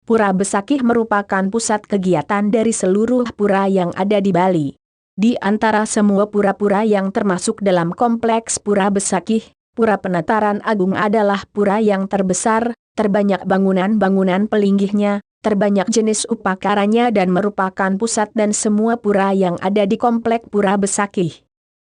Pura Besakih merupakan pusat kegiatan dari seluruh pura yang ada di Bali. Di antara semua pura-pura yang termasuk dalam kompleks Pura Besakih, Pura Penataran Agung adalah pura yang terbesar, terbanyak bangunan-bangunan pelinggihnya, terbanyak jenis upakaranya dan merupakan pusat dan semua pura yang ada di komplek Pura Besakih.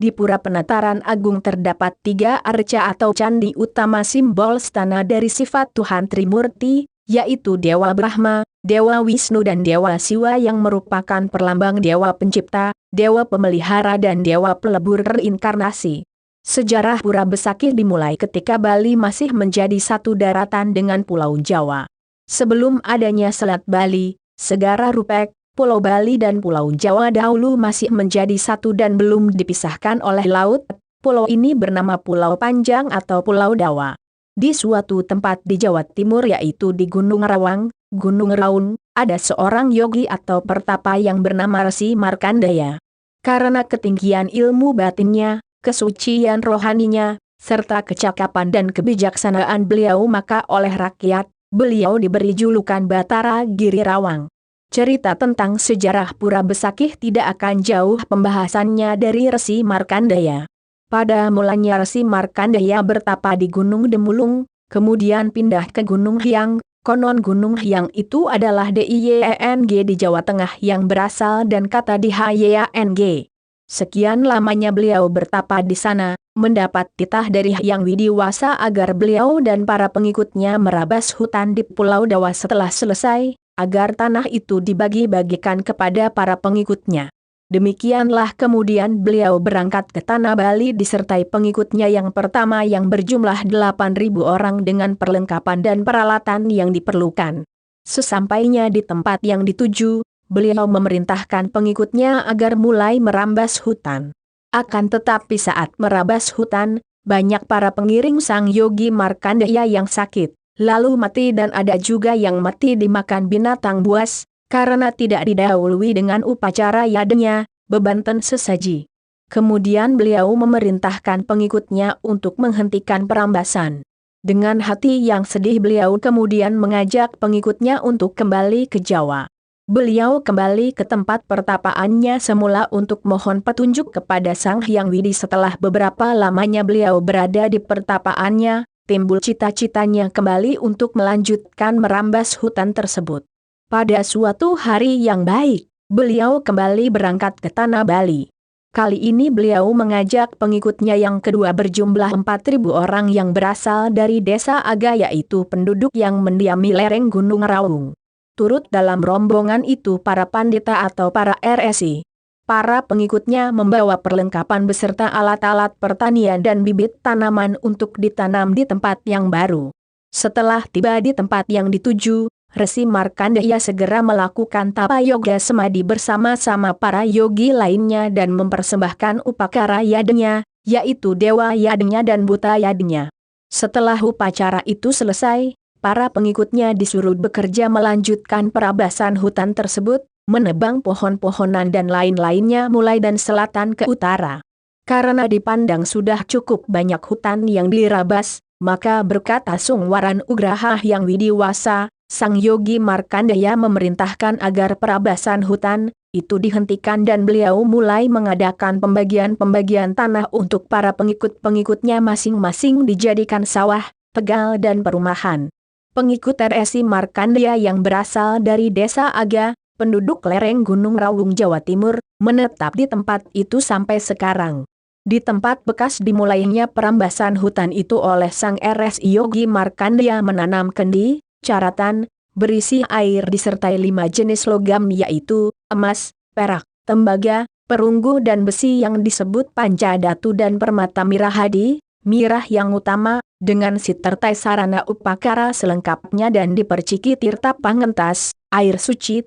Di Pura Penataran Agung terdapat 3 arca atau candi utama simbol stana dari sifat Tuhan Trimurti, yaitu Dewa Brahma, Dewa Wisnu dan Dewa Siwa yang merupakan perlambang Dewa Pencipta, Dewa Pemelihara dan Dewa Pelebur reinkarnasi. Sejarah Pura Besakih dimulai ketika Bali masih menjadi satu daratan dengan Pulau Jawa. Sebelum adanya Selat Bali, Segara Rupek, Pulau Bali dan Pulau Jawa dahulu masih menjadi satu dan belum dipisahkan oleh laut. Pulau ini bernama Pulau Panjang atau Pulau Dawa. Di suatu tempat di Jawa Timur yaitu di Gunung Rawang, Gunung Raung, ada seorang yogi atau pertapa yang bernama Resi Markandaya. Karena ketinggian ilmu batinnya, kesucian rohaninya, serta kecakapan dan kebijaksanaan beliau maka oleh rakyat, beliau diberi julukan Batara Giri Rawang. Cerita tentang sejarah Pura Besakih tidak akan jauh pembahasannya dari Resi Markandaya. Pada mulanya Resi Markandaya bertapa di Gunung Demulung, kemudian pindah ke Gunung Hyang. Konon Gunung Hyang itu adalah DIYENG di Jawa Tengah yang berasal dan kata di HYANG. Sekian lamanya beliau bertapa di sana, mendapat titah dari Hyang Widiwasa agar beliau dan para pengikutnya merabas hutan di Pulau Dawa setelah selesai, agar tanah itu dibagi-bagikan kepada para pengikutnya. Demikianlah kemudian beliau berangkat ke Tanah Bali disertai pengikutnya yang pertama yang berjumlah 8.000 orang dengan perlengkapan dan peralatan yang diperlukan. Sesampainya di tempat yang dituju, beliau memerintahkan pengikutnya agar mulai merambas hutan. Akan tetapi saat merabas hutan, banyak para pengiring sang yogi Markandaya yang sakit, lalu mati dan ada juga yang mati dimakan binatang buas, karena tidak didahului dengan upacara yadnya, bebanten sesaji. Kemudian beliau memerintahkan pengikutnya untuk menghentikan perambasan. Dengan hati yang sedih beliau kemudian mengajak pengikutnya untuk kembali ke Jawa. Beliau kembali ke tempat pertapaannya semula untuk mohon petunjuk kepada Sang Hyang Widi. Setelah beberapa lamanya beliau berada di pertapaannya, timbul cita-citanya kembali untuk melanjutkan merambas hutan tersebut. Pada suatu hari yang baik, beliau kembali berangkat ke Tanah Bali. Kali ini beliau mengajak pengikutnya yang kedua berjumlah 4.000 orang yang berasal dari desa Aga yaitu penduduk yang mendiami lereng Gunung Raung. Turut dalam rombongan itu para pandita atau para RSI. Para pengikutnya membawa perlengkapan beserta alat-alat pertanian dan bibit tanaman untuk ditanam di tempat yang baru. Setelah tiba di tempat yang dituju, Resi Markandaya segera melakukan tapa yoga semadi bersama-sama para yogi lainnya dan mempersembahkan upakara yadnya, yaitu Dewa Yadnya dan Buta Yadnya. Setelah upacara itu selesai, para pengikutnya disuruh bekerja melanjutkan perabasan hutan tersebut, menebang pohon-pohonan dan lain-lainnya mulai dari selatan ke utara. Karena dipandang sudah cukup banyak hutan yang dirabas, maka berkata Sungwaran Ugraha Hyang Widiwasa, Sang Yogi Markandaya memerintahkan agar perabasan hutan itu dihentikan dan beliau mulai mengadakan pembagian-pembagian tanah untuk para pengikut-pengikutnya masing-masing dijadikan sawah, tegal dan perumahan. Pengikut RSI Markandaya yang berasal dari desa Aga, penduduk lereng Gunung Raung Jawa Timur, menetap di tempat itu sampai sekarang. Di tempat bekas dimulainya perambasan hutan itu oleh Sang RSI Yogi Markandaya menanam kendi, caratan, berisi air disertai 5 jenis logam yaitu emas, perak, tembaga, perunggu dan besi yang disebut pancadatu dan permata mirahadi, mirah yang utama, dengan sitertai sarana upakara selengkapnya dan diperciki tirta pangentas, air suci.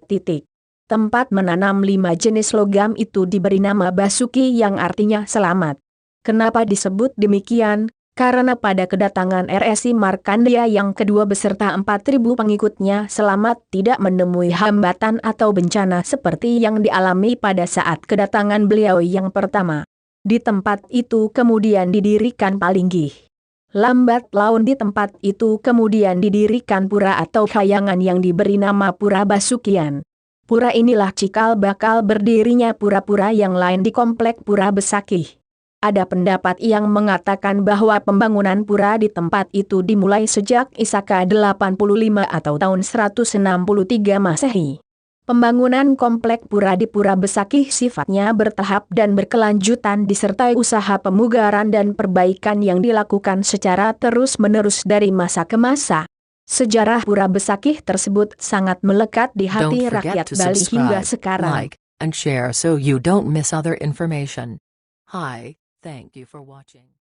Tempat menanam 5 jenis logam itu diberi nama Basuki yang artinya selamat. Kenapa disebut demikian? Karena pada kedatangan RSI Markandaya yang kedua beserta 4.000 pengikutnya selamat tidak menemui hambatan atau bencana seperti yang dialami pada saat kedatangan beliau yang pertama. Di tempat itu kemudian didirikan palinggih. Lambat laun di tempat itu kemudian didirikan pura atau khayangan yang diberi nama Pura Basukian. Pura inilah cikal bakal berdirinya pura-pura yang lain di komplek Pura Besakih. Ada pendapat yang mengatakan bahwa pembangunan pura di tempat itu dimulai sejak Isaka 85 atau tahun 163 Masehi. Pembangunan komplek pura di Pura Besakih sifatnya bertahap dan berkelanjutan disertai usaha pemugaran dan perbaikan yang dilakukan secara terus-menerus dari masa ke masa. Sejarah Pura Besakih tersebut sangat melekat di hati Don't forget rakyat to Bali hingga subscribe, sekarang. like, and share so you don't miss other information. Hi, thank you for watching.